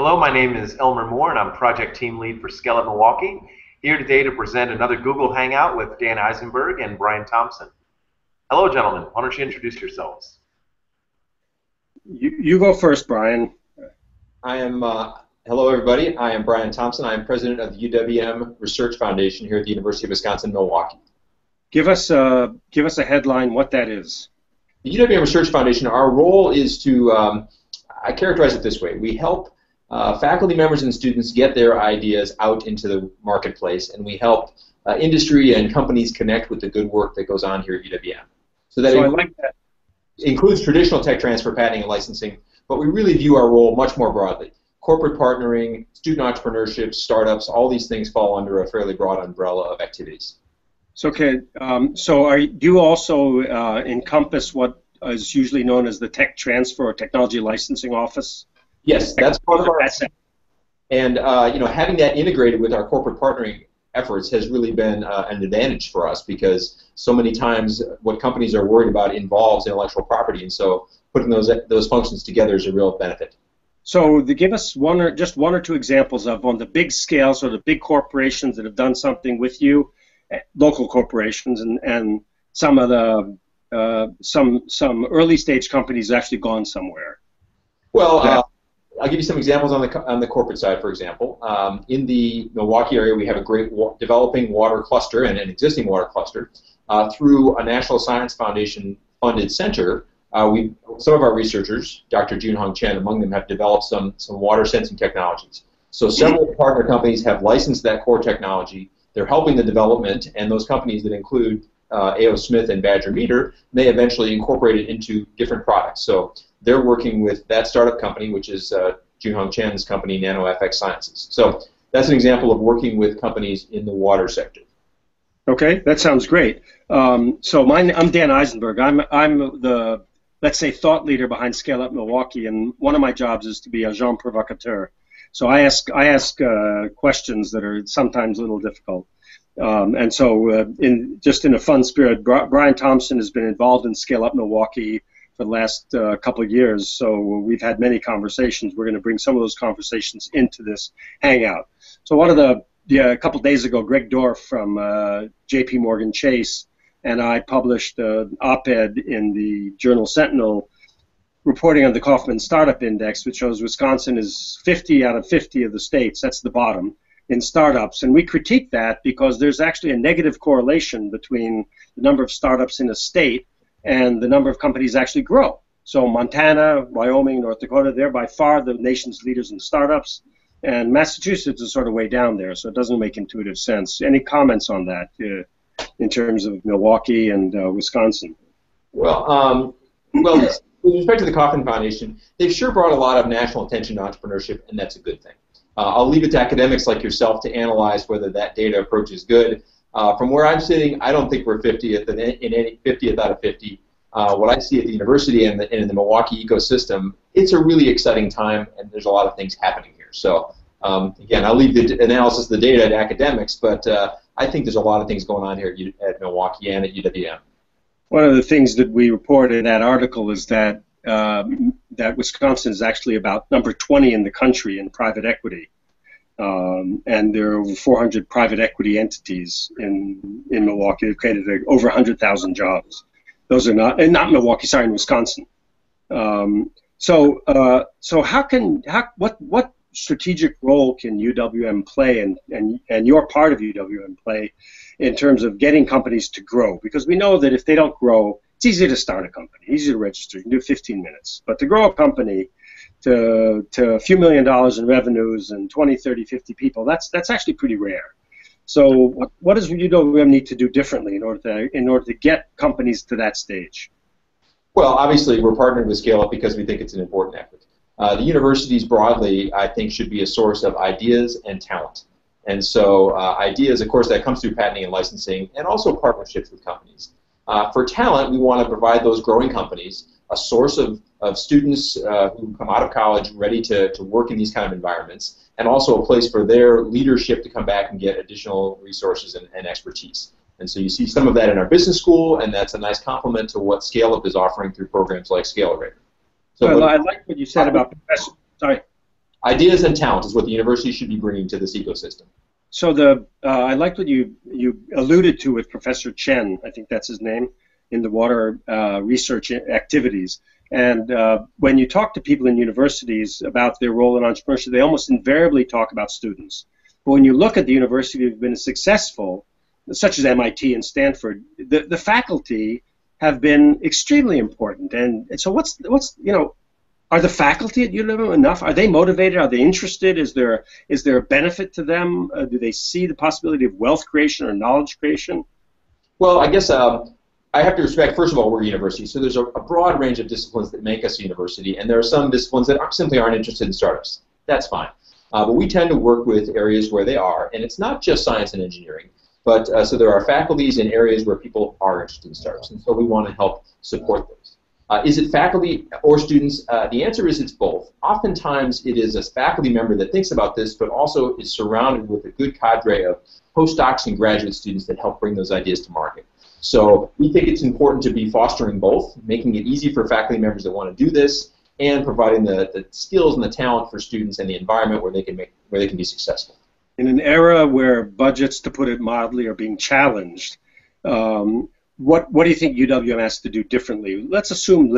Hello, my name is Elmer Moore, and I'm Project Team Lead for Scale Up Milwaukee. Here today to present another Google Hangout with Dan Eisenberg and Brian Thompson. Hello, gentlemen. Why don't you introduce yourselves? You go first, Brian. Hello, everybody. I am Brian Thompson. I am president of the UWM Research Foundation here at the University of Wisconsin-Milwaukee. Give us a headline what that is. The UWM Research Foundation, our role is to, I characterize it this way, we help faculty members and students get their ideas out into the marketplace, and we help industry and companies connect with the good work that goes on here at UWM. So I like that. Includes traditional tech transfer, patenting, and licensing, but we really view our role much more broadly. Corporate partnering, student entrepreneurship, startups, all these things fall under a fairly broad umbrella of activities. So, okay, do you also encompass what is usually known as the tech transfer or technology licensing office? Yes, that's part of our. And having that integrated with our corporate partnering efforts has really been an advantage for us, because so many times what companies are worried about involves intellectual property, and so putting those functions together is a real benefit. So to give us just one or two examples of on the big scale, so the big corporations that have done something with you, local corporations, and some of the some early stage companies actually gone somewhere. Well, I'll give you some examples on the corporate side. For example, in the Milwaukee area, we have a great developing water cluster and an existing water cluster. Through a National Science Foundation funded center, some of our researchers, Dr. Junhong Chen among them, have developed some water sensing technologies. So several partner companies have licensed that core technology. They're helping the development, and those companies that include A.O. Smith and Badger Meter may eventually incorporate it into different products. So they're working with that startup company, which is Junhong Chen's company, NanoFX Sciences. So that's an example of working with companies in the water sector. Okay, that sounds great. I'm Dan Eisenberg. I'm the, let's say, thought leader behind Scale Up Milwaukee, and one of my jobs is to be agent provocateur. So I ask questions that are sometimes a little difficult. And so in a fun spirit, Brian Thompson has been involved in Scale Up Milwaukee for the last couple of years, so we've had many conversations. We're going to bring some of those conversations into this Hangout. So a couple of days ago, Greg Dorff from J.P. Morgan Chase and I published an op-ed in the Journal Sentinel reporting on the Kauffman Startup Index, which shows Wisconsin is 50 out of 50 of the states, that's the bottom, in startups. And we critique that because there's actually a negative correlation between the number of startups in a state and the number of companies actually grow. So Montana, Wyoming, North Dakota, they're by far the nation's leaders in startups, and Massachusetts is sort of way down there, so it doesn't make intuitive sense. Any comments on that in terms of Milwaukee and Wisconsin? Well, with respect to the Kauffman Foundation, they've sure brought a lot of national attention to entrepreneurship, and that's a good thing. I'll leave it to academics like yourself to analyze whether that data approach is good. From where I'm sitting, I don't think we're 50th in any 50th out of 50. What I see at the university and in the Milwaukee ecosystem, it's a really exciting time, and there's a lot of things happening here. So again, I'll leave the analysis of the data to academics, but I think there's a lot of things going on here at Milwaukee and at UWM. One of the things that we report in that article is that that Wisconsin is actually about number 20 in the country in private equity. And there are over 400 private equity entities in Milwaukee. They've created over 100,000 jobs. Those are not Milwaukee, sorry, in Wisconsin. So what strategic role can UWM play, and your part of UWM play, in terms of getting companies to grow? Because we know that if they don't grow, it's easy to start a company, easy to register. You can do 15 minutes. But to grow a company to a few $1 million in revenues and 20, 30, 50 people, that's actually pretty rare. So what does UWM need to do differently in order to get companies to that stage? Well, obviously, we're partnering with Scale Up because we think it's an important effort. The universities broadly, I think, should be a source of ideas and talent. And so ideas, of course, that comes through patenting and licensing, and also partnerships with companies. For talent, we want to provide those growing companies a source of students who come out of college ready to work in these kind of environments, and also a place for their leadership to come back and get additional resources and expertise. And so you see some of that in our business school, and that's a nice complement to what Scale Up is offering through programs like Scalerator. So I like what you said about professors. Sorry. Ideas and talent is what the university should be bringing to this ecosystem. So I liked what you alluded to with Professor Chen, I think that's his name, in the water research activities. And when you talk to people in universities about their role in entrepreneurship, they almost invariably talk about students. But when you look at the university that have been successful, such as MIT and Stanford, the faculty have been extremely important. And so what's are the faculty at UWM enough? Are they motivated? Are they interested? Is there a benefit to them? Do they see the possibility of wealth creation or knowledge creation? Well, I guess I have to respect, first of all, we're a university, so there's a broad range of disciplines that make us a university, and there are some disciplines that simply aren't interested in startups. That's fine. But we tend to work with areas where they are, and it's not just science and engineering, but so there are faculties in areas where people are interested in startups, and so we want to help support those. Is it faculty or students? The answer is it's both. Oftentimes it is a faculty member that thinks about this, but also is surrounded with a good cadre of postdocs and graduate students that help bring those ideas to market. So we think it's important to be fostering both, making it easy for faculty members that want to do this, and providing the skills and the talent for students and the environment where they can be successful. In an era where budgets, to put it mildly, are being challenged, what do you think UWM has to do differently? Let's assume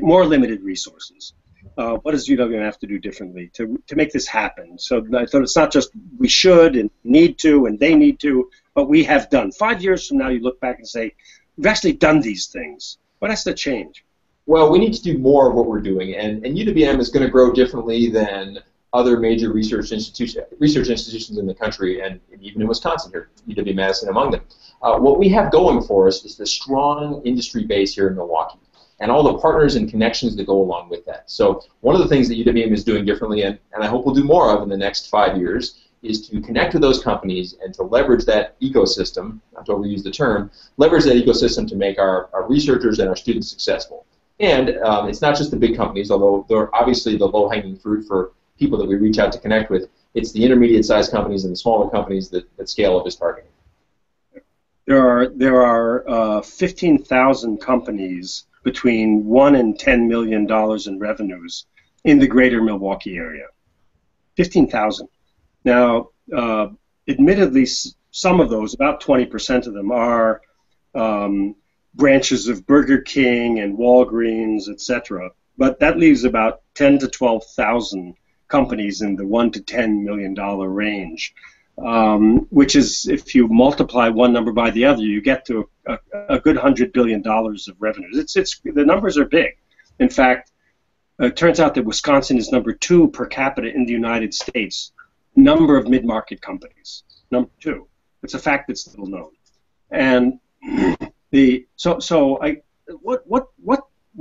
more limited resources. What does UWM have to do differently to make this happen? So I thought it's not just we should and need to and they need to, but we have done. 5 years from now, you look back and say, we've actually done these things. What has to change? Well, we need to do more of what we're doing, and UWM is going to grow differently than other major research institutions in the country, and even in Wisconsin here, UW-Madison among them. What we have going for us is the strong industry base here in Milwaukee, and all the partners and connections that go along with that. So one of the things that UWM is doing differently, and I hope we'll do more of in the next 5 years, is to connect with those companies and to leverage that ecosystem, not to overuse the term, leverage that ecosystem to make our researchers and our students successful. And it's not just the big companies, although they're obviously the low-hanging fruit for people that we reach out to connect with. It's the intermediate-sized companies and the smaller companies that Scale Up is targeting. There are 15,000 companies between $1 and $10 million in revenues in the greater Milwaukee area. 15,000. Now, admittedly, some of those, about 20% of them, are branches of Burger King and Walgreens, etc. But that leaves about 10 to 12,000 companies in the $1 to $10 million range, which is, if you multiply one number by the other, you get to a good $100 billion of revenues. The numbers are big. In fact, it turns out that Wisconsin is number 2 per capita in the United States. Number of mid-market companies, number 2. It's a fact that's little known. And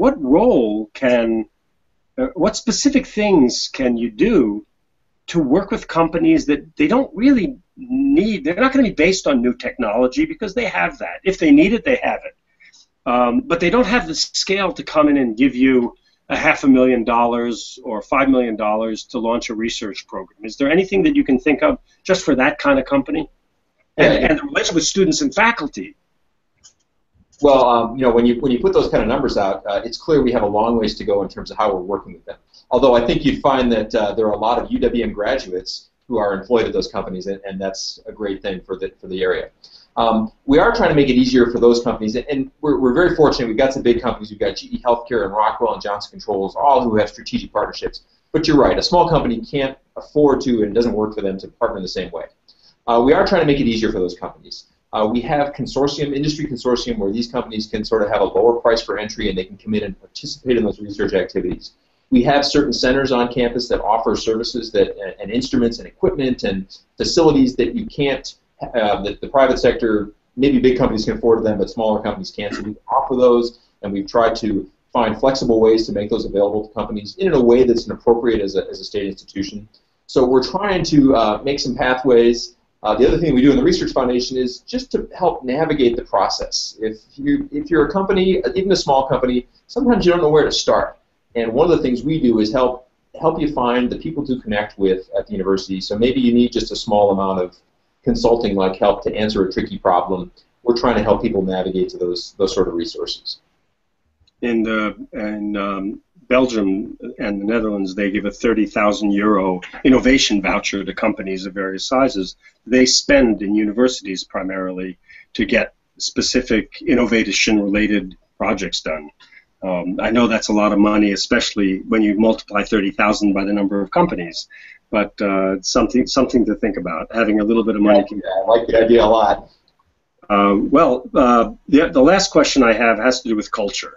what role can what specific things can you do to work with companies that they don't really need? They're not going to be based on new technology because they have that. If they need it, they have it. But they don't have the scale to come in and give you $500,000 or $5 million to launch a research program. Is there anything that you can think of just for that kind of company? And the relationship with students and faculty? Well, when you put those kind of numbers out, it's clear we have a long ways to go in terms of how we're working with them. Although I think you'd find that there are a lot of UWM graduates who are employed at those companies, and that's a great thing for the area. We are trying to make it easier for those companies, and we're very fortunate. We've got some big companies. We've got GE Healthcare and Rockwell and Johnson Controls, all who have strategic partnerships. But you're right, a small company can't afford to, and it doesn't work for them to partner in the same way. We are trying to make it easier for those companies. We have industry consortium, where these companies can sort of have a lower price for entry and they can come in and participate in those research activities. We have certain centers on campus that offer services and instruments and equipment and facilities that you can't, that the private sector, maybe big companies can afford them, but smaller companies can't. So we offer those, and we've tried to find flexible ways to make those available to companies in a way that's appropriate as a state institution. So we're trying to make some pathways. The other thing we do in the Research Foundation is just to help navigate the process. If you're a company, even a small company, sometimes you don't know where to start. And one of the things we do is help you find the people to connect with at the university. So maybe you need just a small amount of consulting-like help to answer a tricky problem. We're trying to help people navigate to those sort of resources. And Belgium and the Netherlands, they give a 30,000 euro innovation voucher to companies of various sizes. They spend in universities primarily to get specific innovation-related projects done. I know that's a lot of money, especially when you multiply 30,000 by the number of companies. But something to think about. Having a little bit of money. Yeah, I like the idea a lot. The last question I have has to do with culture.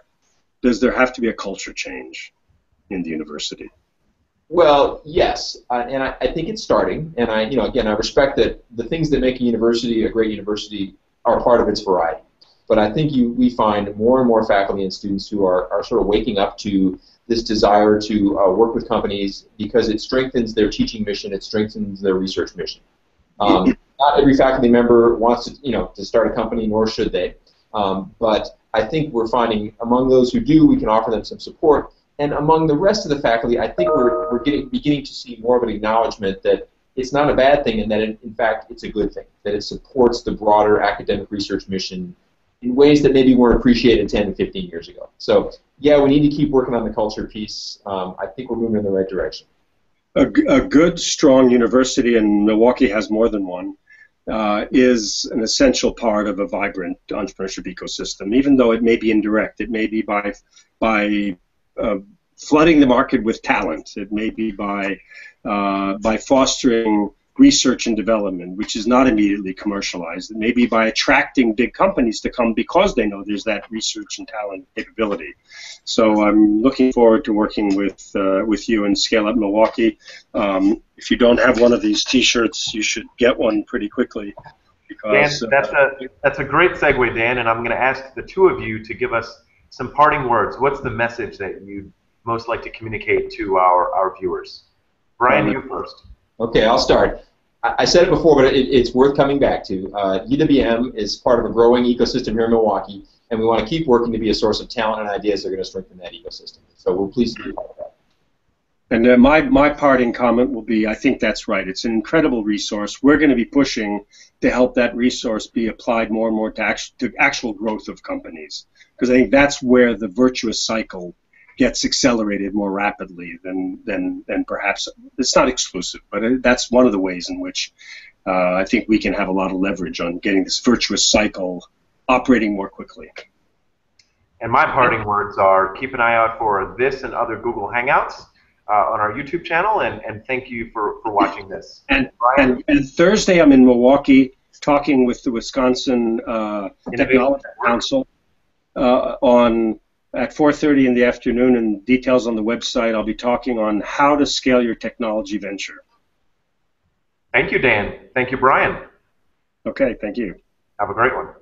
Does there have to be a culture change in the university? Well, yes, and I think it's starting. And again, I respect that the things that make a university a great university are part of its variety. But I think we find more and more faculty and students who are sort of waking up to this desire to work with companies because it strengthens their teaching mission, it strengthens their research mission. Not every faculty member wants to start a company, nor should they. But I think we're finding among those who do, we can offer them some support. And among the rest of the faculty, I think we're beginning to see more of an acknowledgement that it's not a bad thing, and that in fact it's a good thing, that it supports the broader academic research mission in ways that maybe weren't appreciated 10 and 15 years ago. So yeah, we need to keep working on the culture piece. I think we're moving in the right direction. A good, strong university, and Milwaukee has more than one, is an essential part of a vibrant entrepreneurship ecosystem, even though it may be indirect. It may be by flooding the market with talent. It may be by fostering research and development, which is not immediately commercialized. It may be by attracting big companies to come because they know there's that research and talent capability. So I'm looking forward to working with you and Scale Up Milwaukee. If you don't have one of these T-shirts, you should get one pretty quickly. Because, Dan, that's a great segue, Dan, and I'm going to ask the two of you to give us some parting words. What's the message that you'd most like to communicate to our viewers? Brian, you first. Okay, I'll start. I said it before, but it's worth coming back to. UWM is part of a growing ecosystem here in Milwaukee, and we want to keep working to be a source of talent and ideas that are going to strengthen that ecosystem. So we're pleased to be part of that. And my parting comment will be, I think that's right. It's an incredible resource. We're going to be pushing to help that resource be applied more and more to actual growth of companies, because I think that's where the virtuous cycle gets accelerated more rapidly than perhaps. It's not exclusive, but that's one of the ways in which I think we can have a lot of leverage on getting this virtuous cycle operating more quickly. And my parting words are, keep an eye out for this and other Google Hangouts on our YouTube channel, and thank you for watching this. And Thursday I'm in Milwaukee talking with the Wisconsin Technology Council at 4:30 in the afternoon, and details on the website. I'll be talking on how to scale your technology venture. Thank you, Dan. Thank you, Brian. Okay, thank you. Have a great one.